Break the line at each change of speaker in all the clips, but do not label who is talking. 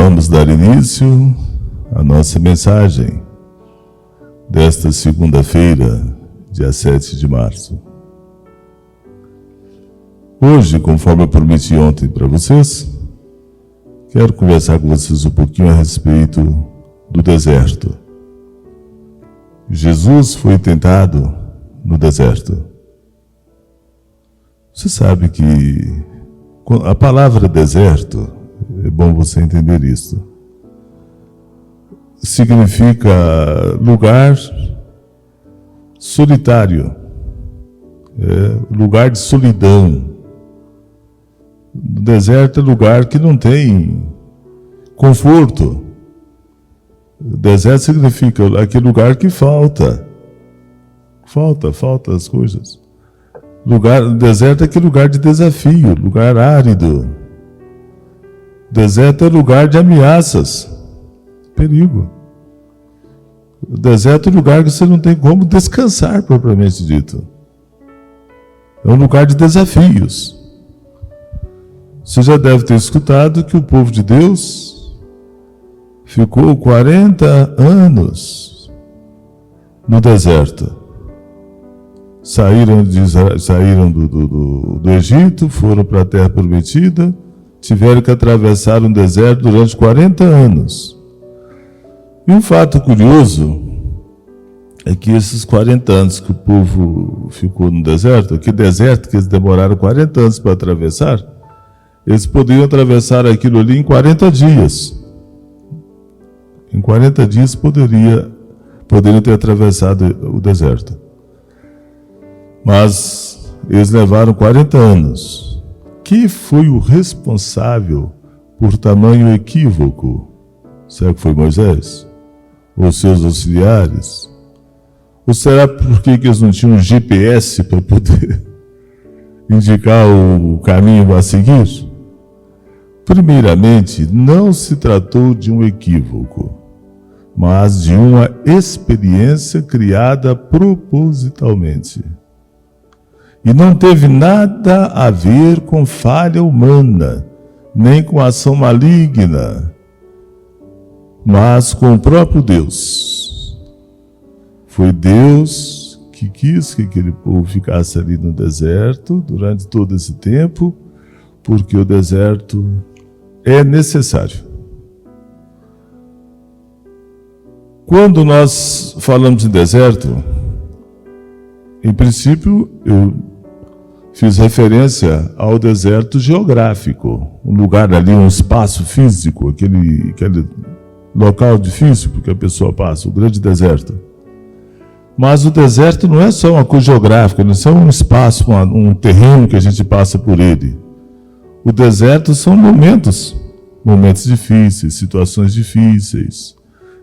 Vamos dar início à nossa mensagem desta segunda-feira, dia 7 de março. Hoje, conforme eu prometi ontem para vocês, quero conversar com vocês um pouquinho a respeito do deserto. Jesus foi tentado no deserto. Você sabe que a palavra deserto, é bom você entender isso, significa lugar solitário, lugar de solidão. O deserto é lugar que não tem conforto. O deserto significa aquele lugar que falta as coisas. Deserto é aquele lugar de desafio, lugar árido. Deserto é lugar de ameaças, perigo. O deserto é lugar que você não tem como descansar, propriamente dito. É um lugar de desafios. Você já deve ter escutado que o povo de Deus ficou 40 anos no deserto. Saíram do Egito, foram para a Terra Prometida, tiveram que atravessar um deserto durante 40 anos. E um fato curioso é que esses 40 anos que o povo ficou no deserto, que deserto que eles demoraram 40 anos para atravessar, eles poderiam atravessar aquilo ali em 40 dias. Em 40 dias poderiam ter atravessado o deserto. Mas eles levaram 40 anos. Quem foi o responsável por tamanho equívoco? Será que foi Moisés? Ou seus auxiliares? Ou será porque eles não tinham um GPS para poder indicar o caminho a seguir? Primeiramente, não se tratou de um equívoco, mas de uma experiência criada propositalmente. E não teve nada a ver com falha humana, nem com ação maligna, mas com o próprio Deus. Foi Deus que quis que aquele povo ficasse ali no deserto durante todo esse tempo, porque o deserto é necessário. Quando nós falamos de deserto, em princípio, eu fiz referência ao deserto geográfico, um lugar ali, um espaço físico, aquele local difícil que a pessoa passa, o grande deserto. Mas o deserto não é só uma coisa geográfica, não é só um espaço, um terreno que a gente passa por ele. O deserto são momentos difíceis, situações difíceis.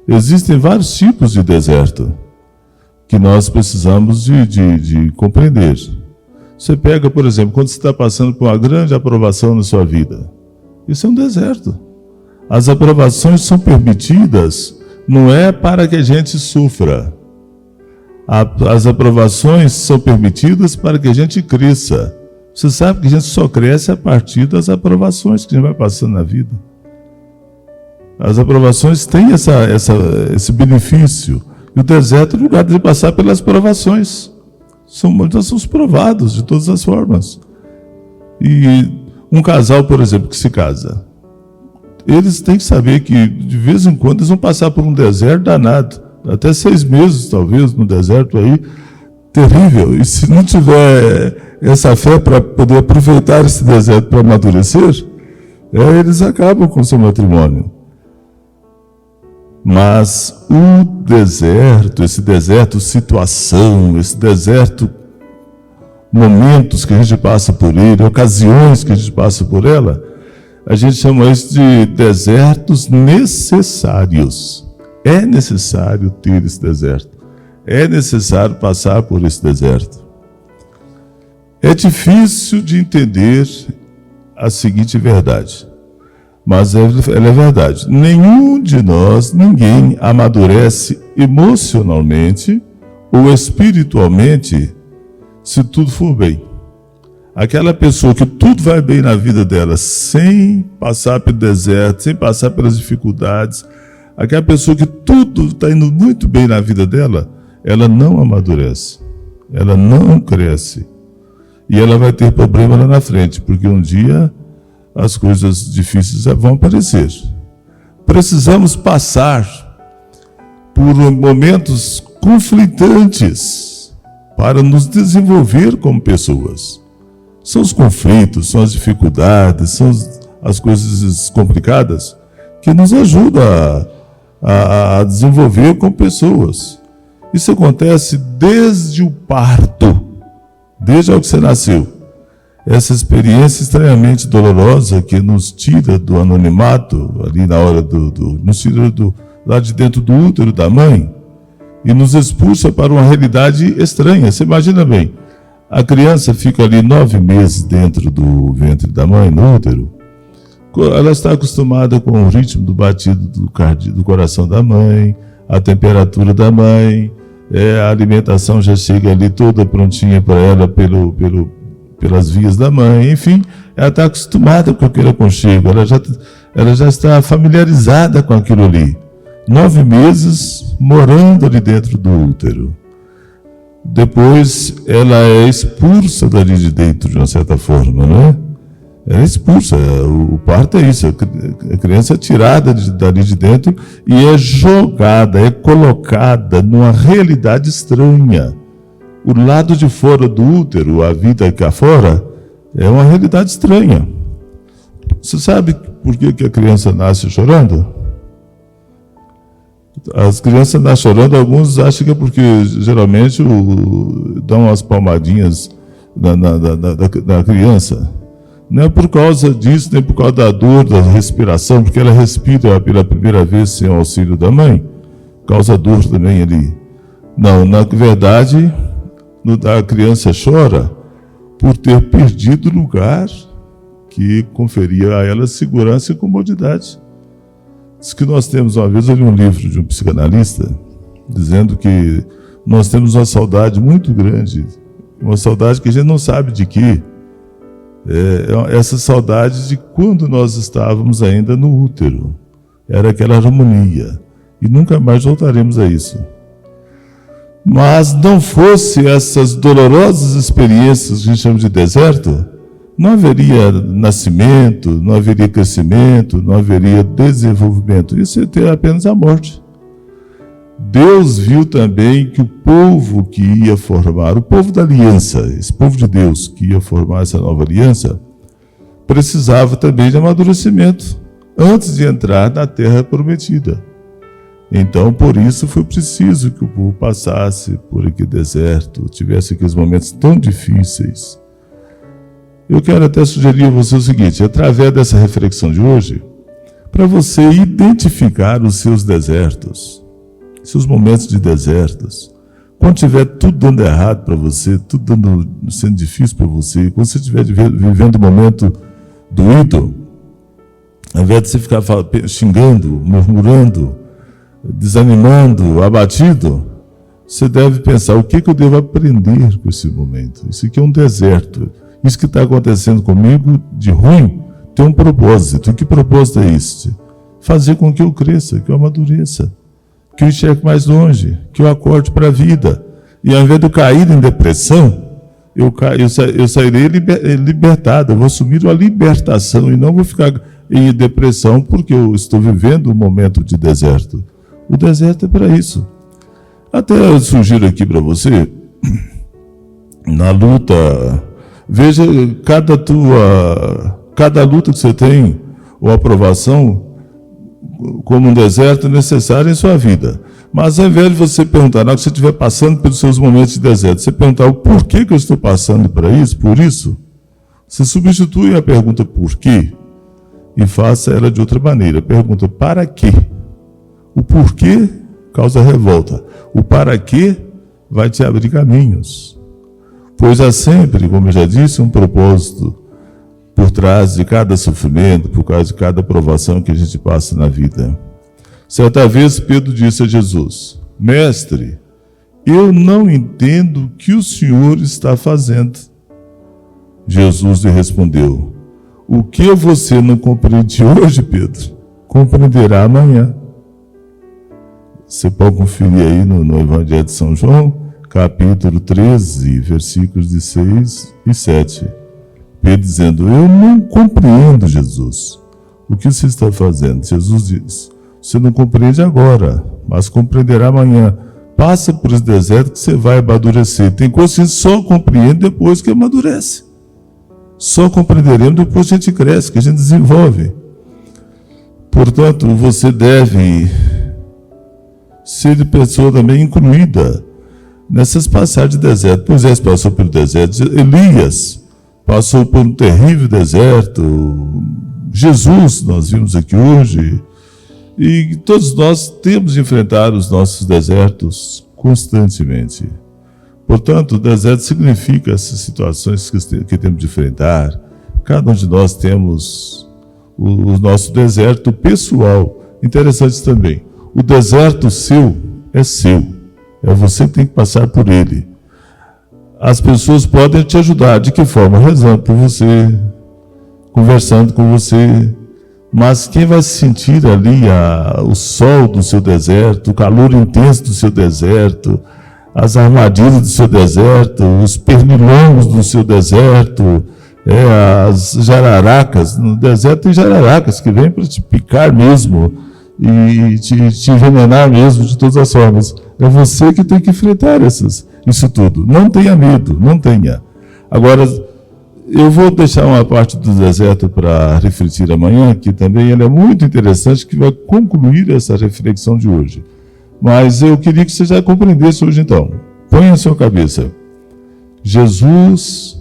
Existem vários tipos de deserto que nós precisamos de compreender. Você pega, por exemplo, quando você está passando por uma grande aprovação na sua vida. Isso é um deserto. As aprovações são permitidas, não é para que a gente sofra. As aprovações são permitidas para que a gente cresça. Você sabe que a gente só cresce a partir das aprovações que a gente vai passando na vida. As aprovações têm esse benefício. E o deserto é o lugar de passar pelas provações. Nós somos provados de todas as formas. E um casal, por exemplo, que se casa, eles têm que saber que de vez em quando eles vão passar por um deserto danado. Até 6 meses, talvez, no deserto aí, terrível. E se não tiver essa fé para poder aproveitar esse deserto para amadurecer, eles acabam com o seu matrimônio. Mas o deserto, esse deserto situação, esse deserto momentos que a gente passa por ele, ocasiões que a gente passa por ela, a gente chama isso de desertos necessários. É necessário ter esse deserto. É necessário passar por esse deserto. É difícil de entender a seguinte verdade. Mas ela é verdade. Nenhum de nós, ninguém amadurece emocionalmente ou espiritualmente se tudo for bem. Aquela pessoa que tudo vai bem na vida dela, sem passar pelo deserto, sem passar pelas dificuldades, aquela pessoa que tudo está indo muito bem na vida dela, ela não amadurece, ela não cresce. E ela vai ter problema lá na frente, porque um dia as coisas difíceis vão aparecer. Precisamos passar por momentos conflitantes para nos desenvolver como pessoas. São os conflitos, são as dificuldades, são as coisas complicadas que nos ajudam a desenvolver como pessoas. Isso acontece desde o parto, desde a hora que você nasceu. Essa experiência extremamente dolorosa que nos tira do anonimato, ali na hora nos tira lá de dentro do útero da mãe e nos expulsa para uma realidade estranha. Você imagina bem, a criança fica ali 9 meses dentro do ventre da mãe, no útero. Ela está acostumada com o ritmo do batido do coração da mãe, a temperatura da mãe, a alimentação já chega ali toda prontinha para ela pelas vias da mãe, enfim, ela está acostumada com aquele aconchego, ela já está familiarizada com aquilo ali. 9 meses morando ali dentro do útero. Depois ela é expulsa dali de dentro, de uma certa forma, né? Ela é expulsa, o parto é isso, a criança é tirada dali de dentro e é jogada, é colocada numa realidade estranha. O lado de fora do útero, a vida cá fora, é uma realidade estranha. Você sabe por que a criança nasce chorando? As crianças nascem chorando, alguns acham que é porque geralmente dão umas palmadinhas na criança. Não é por causa disso, nem por causa da dor, da respiração, porque ela respira pela primeira vez sem o auxílio da mãe, causa dor também ali. Não, na verdade, a criança chora por ter perdido o lugar que conferia a ela segurança e comodidade. Diz que nós temos, uma vez eu li um livro de um psicanalista, dizendo que nós temos uma saudade muito grande, uma saudade que a gente não sabe de quê. Essa saudade de quando nós estávamos ainda no útero. Era aquela harmonia. E nunca mais voltaremos a isso. Mas não fosse essas dolorosas experiências que a gente chama de deserto, não haveria nascimento, não haveria crescimento, não haveria desenvolvimento. Isso ia ter apenas a morte. Deus viu também que o povo que ia formar, o povo da aliança, esse povo de Deus que ia formar essa nova aliança, precisava também de amadurecimento antes de entrar na terra prometida. Então, por isso, foi preciso que o povo passasse por aquele deserto, tivesse aqueles momentos tão difíceis. Eu quero até sugerir a você o seguinte, através dessa reflexão de hoje, para você identificar os seus desertos, seus momentos de desertos, quando tiver tudo dando errado para você, tudo sendo difícil para você, quando você estiver vivendo um momento doído, ao invés de você ficar xingando, murmurando, desanimando, abatido, você deve pensar, o que eu devo aprender com esse momento? Isso aqui é um deserto. Isso que está acontecendo comigo de ruim tem um propósito. E que propósito é este? Fazer com que eu cresça, que eu amadureça, que eu enxergue mais longe, que eu acorde para a vida. E ao invés de eu cair em depressão, eu sairei libertado, eu vou assumir uma libertação e não vou ficar em depressão porque eu estou vivendo um momento de deserto. O deserto é para isso. Até eu sugiro aqui para você, na luta, veja cada luta que você tem, ou aprovação, como um deserto necessário em sua vida. Mas ao invés de você perguntar, na hora que você estiver passando pelos seus momentos de deserto, você perguntar o porquê que eu estou passando por isso, você substitui a pergunta por quê e faça ela de outra maneira. Pergunta para quê? O porquê causa revolta. O para quê vai te abrir caminhos. Pois há sempre, como eu já disse, um propósito por trás de cada sofrimento, por causa de cada provação que a gente passa na vida. Certa vez Pedro disse a Jesus, Mestre, eu não entendo o que o Senhor está fazendo. Jesus lhe respondeu: o que você não compreende hoje, Pedro, compreenderá amanhã. Você pode conferir aí no Evangelho de São João, capítulo 13, versículos de 6 e 7. Pedro dizendo: eu não compreendo, Jesus. O que você está fazendo? Jesus diz: você não compreende agora, mas compreenderá amanhã. Passa por esse deserto que você vai amadurecer. Tem coisas que a gente só compreende depois que amadurece. Só compreenderemos depois que a gente cresce, que a gente desenvolve. Portanto, você deve ser pessoa também incluída nessas passagens de deserto. Moisés passou pelo deserto, Elias passou por um terrível deserto, Jesus, nós vimos aqui hoje, e todos nós temos de enfrentar os nossos desertos constantemente. Portanto, o deserto significa essas situações que temos de enfrentar. Cada um de nós temos o nosso deserto pessoal. Interessante também, o deserto seu é seu. É você que tem que passar por ele. As pessoas podem te ajudar. De que forma? Rezando por você, conversando com você. Mas quem vai sentir ali o sol do seu deserto, o calor intenso do seu deserto, as armadilhas do seu deserto, os pernilongos do seu deserto, as jararacas. No deserto tem jararacas que vêm para te picar mesmo e te envenenar mesmo de todas as formas. É você que tem que enfrentar isso tudo. Não tenha medo, não tenha. Agora, eu vou deixar uma parte do deserto para refletir amanhã, que também ela é muito interessante, que vai concluir essa reflexão de hoje. Mas eu queria que você já compreendesse hoje então. Põe na sua cabeça. Jesus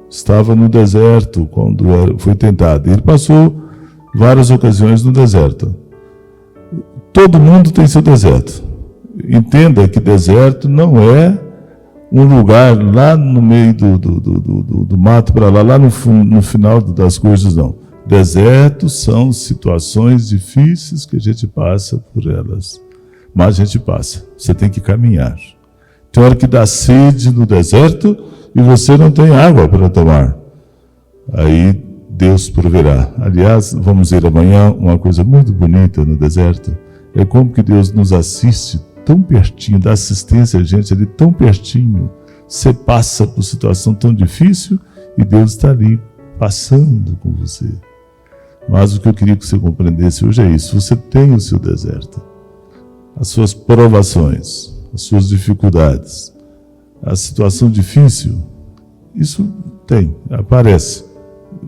estava no deserto quando foi tentado. Ele passou várias ocasiões no deserto. Todo mundo tem seu deserto. Entenda que deserto não é um lugar lá no meio do mato para lá no final das coisas, não. Desertos são situações difíceis que a gente passa por elas. Mas a gente passa. Você tem que caminhar. Tem hora que dá sede no deserto e você não tem água para tomar. Aí Deus proverá. Aliás, vamos ver amanhã uma coisa muito bonita no deserto. É como que Deus nos assiste tão pertinho, dá assistência a gente ali tão pertinho. Você passa por situação tão difícil e Deus está ali passando com você. Mas o que eu queria que você compreendesse hoje é isso. Você tem o seu deserto. As suas provações, as suas dificuldades, a situação difícil, isso tem, aparece.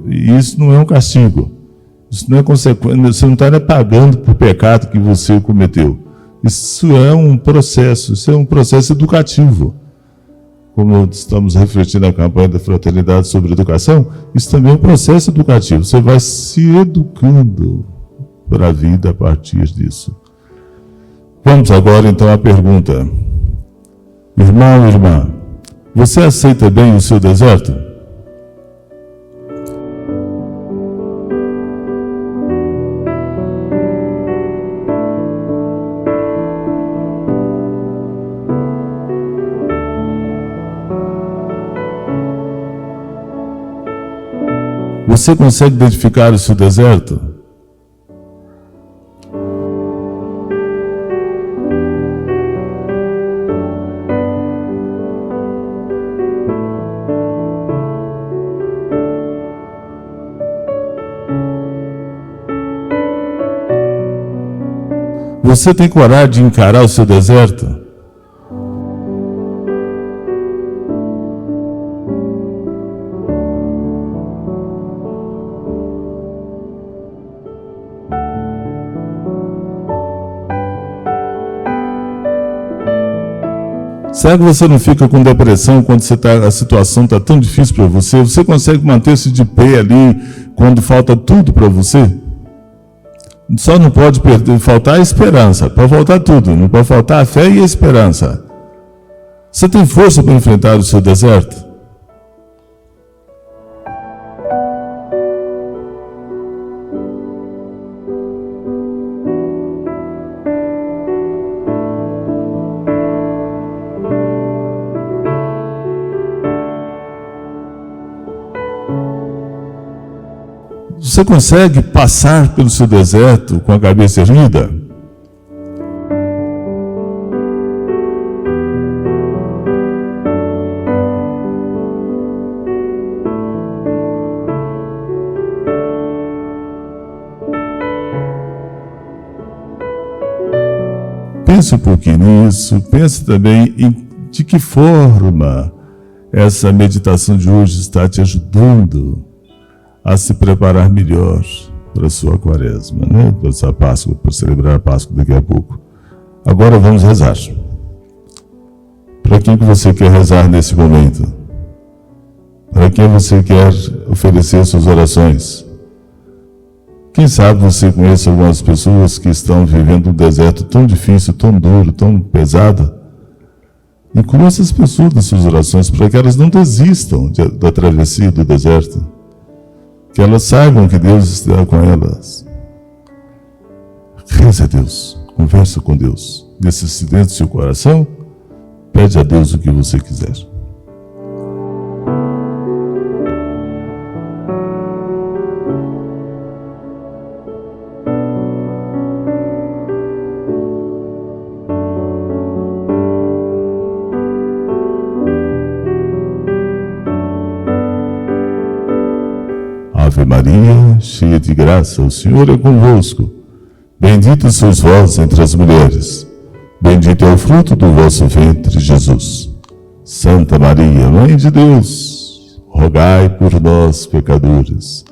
E isso não é um castigo. Isso não é consequência, você não está pagando por pecado que você cometeu. Isso é um processo educativo. Como estamos refletindo na campanha da Fraternidade sobre Educação, isso também é um processo educativo. Você vai se educando para a vida a partir disso. Vamos agora então à pergunta. Irmão, irmã, você aceita bem o seu deserto? Você consegue identificar o seu deserto? Você tem coragem de encarar o seu deserto? Será que você não fica com depressão quando a situação está tão difícil para você? Você consegue manter-se de pé ali quando falta tudo para você? Só não pode faltar a esperança, pode faltar tudo, não pode faltar a fé e a esperança. Você tem força para enfrentar o seu deserto? Você consegue passar pelo seu deserto com a cabeça erguida? Pense um pouquinho nisso, pense também em de que forma essa meditação de hoje está te ajudando a se preparar melhor para a sua quaresma, né? Para essa Páscoa, para celebrar a Páscoa daqui a pouco. Agora vamos rezar. Para quem que você quer rezar nesse momento? Para quem você quer oferecer suas orações? Quem sabe você conhece algumas pessoas que estão vivendo um deserto tão difícil, tão duro, tão pesado. Inclua essas pessoas nas suas orações para que elas não desistam da travessia do deserto. Que elas saibam que Deus está com elas. Reze a Deus, conversa com Deus. Nesse silêncio do seu coração, pede a Deus o que você quiser. Ave Maria, cheia de graça, o Senhor é convosco. Bendita sois vós entre as mulheres. Bendito é o fruto do vosso ventre, Jesus. Santa Maria, Mãe de Deus, rogai por nós, pecadores,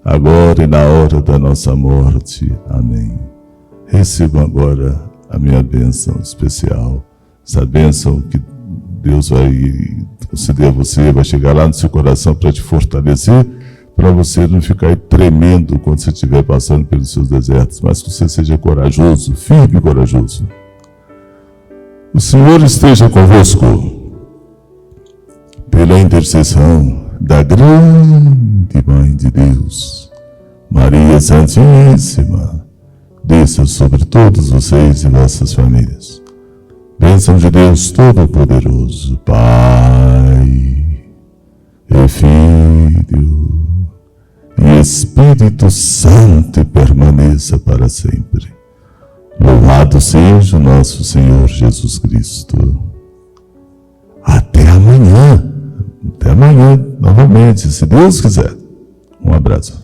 agora e na hora da nossa morte. Amém. Recebam agora a minha bênção especial. Essa bênção que Deus vai conceder a você, vai chegar lá no seu coração para te fortalecer, para você não ficar aí tremendo quando você estiver passando pelos seus desertos, mas que você seja corajoso, firme e corajoso. O Senhor esteja convosco. Pela intercessão da grande Mãe de Deus, Maria Santíssima, desça sobre todos vocês e vossas famílias. Bênção de Deus Todo-Poderoso, Pai e Filho e Espírito Santo, permaneça para sempre. Louvado seja o nosso Senhor Jesus Cristo. Até amanhã. Até amanhã, novamente, se Deus quiser. Um abraço.